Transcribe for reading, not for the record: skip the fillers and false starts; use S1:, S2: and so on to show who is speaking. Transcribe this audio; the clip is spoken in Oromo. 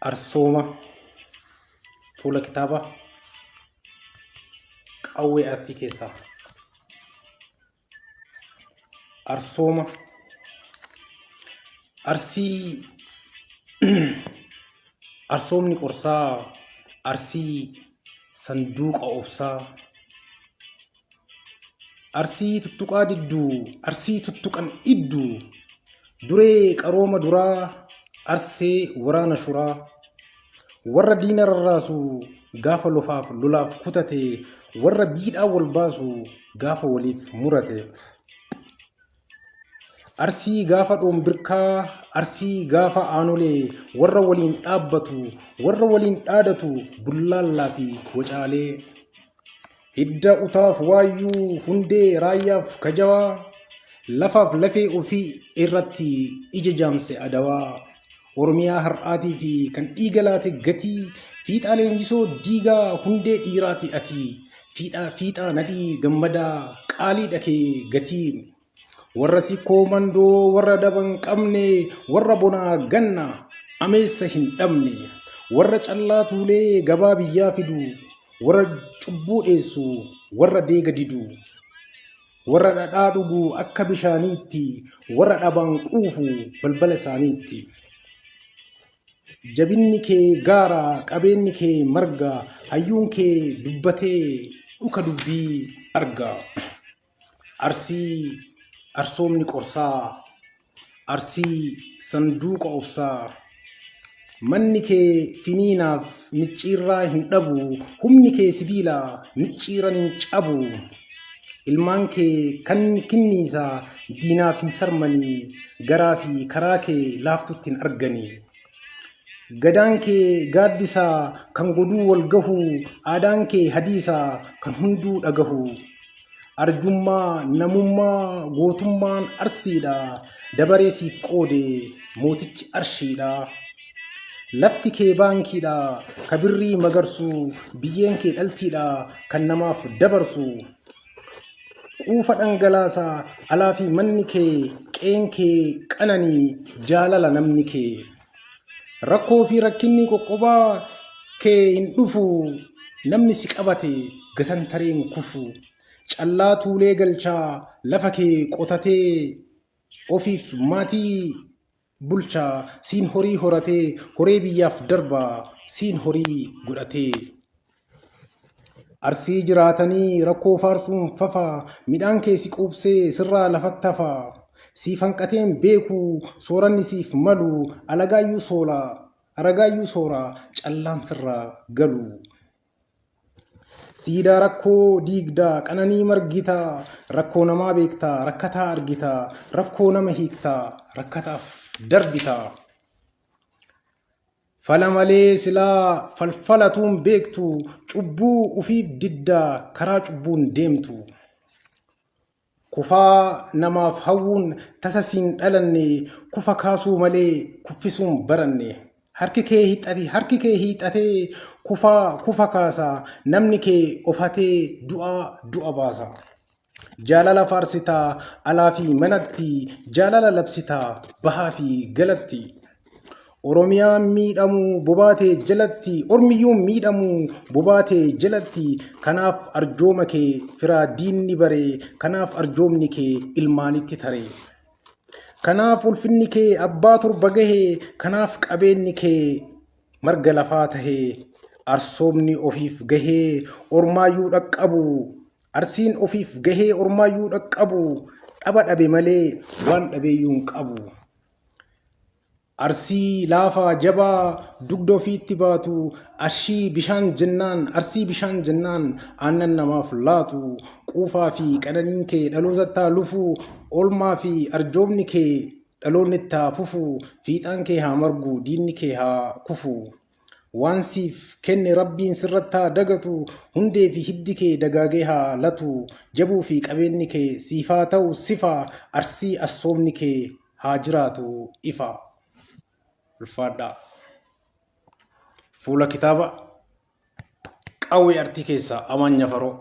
S1: Arsooma fuula kitaaba qawwee artii keessaa. Arsooma arsii arsoomni qorsaa arsii sanduuqa obsaa arsii tuttuqaa didduu arsii tuttuqan idduu duree qarooma duraa arsee waraana shuraa warra diina rarraasu gaafa lolaaf kutate warra biidhaa wal baasu gaafa waliif murate arsii gaafa dhombirkaa arsii gaafa aanolee warra waliin dhaabbatu warra waliin dhaadatu bullaallaa fi wacaalee hidda utaaf waayyuu hundee raayyaaf kajawaa lafaaf lafee ofii irratti ija jaamse adawaa Oromiyaa har'aatii fi kan dhiiga laate gatii fiixaa leenjisoo diigaa hundee dhiiraati ati fiixaa nadhii gammadaa qaalii dhakee gatii warra sikkoo mandoo warra daban qabne warra bonaa ganna ameessa hin dhabne warra callaa tuulee gabaa biyyaa fidu warra cubbuu dheessu warra deega didu warra dhadhaa dhugu akka bishaaniitti warra dhabaan quufu balbala isaaniitti jabinni kee gaara qabeenyi kee marga hayyuun kee dubbatee dhuka dubbii arga arsii arsoomni qorsaa arsii sanduuqa obsaa manni kee finiinaaf micciirraa hin dhabu humni kee sibiila micciiran hin cabu ilmaan kee kan kinniisaa diinaaf hin sarmanii garaa fi karaa kee laaftutti hin arganii gadaan kee gaaddisaa kan goduu wal gahu aadaan kee hadiisaa kan hunduu dhagahu arjummaa namummaa gootummaan arsiidha dabaree siif qoode mootichi arshiidha lafti kee baankiidha kabirrii magarsu biyyeen kee dhaltiidha kan namaaf dabarsu quufa dhangalaasaa alaa fi manni kee qeen kee qananii jaalala namni kee rakkoo fi rakkinni qoqqobaa kee hin dhufu namni si qabate gatantareen kufu callaa tuulee galchaa lafa kee qotatee ofiif maatii bulchaa siin horii horatee horee biyyaaf darbaa siin horii godhatee arsii jiraatanii rakkoo faarsuun fafaa midhaan kee si quubsee sirraa lafatti hafaa siif hanqateen beeku sooranni siif malu aragaayyuu sooraa callaan sirraa galu siidaa rakkoo diigdaa qananii margitaa rakkoo namaa beektaa rakkataa argitaa rakkoo nama hiiktaa rakkataaf darbitaa fala malee silaa falfalatuun beektu cubbuu ufiif diddaa karaa cubbuun deemtu kufaa namaaf hawwuun tasasiin dhalanne kufa kaasuu malee kuffisuun baranne harki kee hiixatee kufa kaasaa namni kee ofatee du'a baasa jaalala faarsitaa alaa fi manatti jaalala labsitaa bahaa fi galatti Oromiyaan miidhamu bobaatee jalatti ormiyyuun miidhamu bobaatee jalatti kanaaf arjooma kee firaa diinni baree kanaaf arjoomni kee ilmaanitti taree kanaaf ulfinni kee abbaa torba gahee kanaaf qabeenyi kee marga lafaa tahee arsoomni ofiif gahee ormaayyuu dhaqqabu arsiin ofiif gahee ormaayyuu dhaqqabu dhaba dhabe malee waan dhabeeyyuun qabu arsii laafaa jabaa dugda ofiitti baatu arsii bishaan jennaan aannan namaaf laatu quufaa fi qananiin kee dhalootatti lufu olmaa fi arjoomni kee dhaloonni itti fufu fiixaan kee haa margu diinni kee haa kufu waan siif kenne rabbiin sirratti dagatu hundee fi hiddi kee dagaagee haa latu jabuu fi qabeenyi kee siifaa ta'u sifa arsii arsoomni kee haa jiraatu ifa ulfaadhaa fuula kitaaba qawwee artii keessaa Amaan Yafaroo.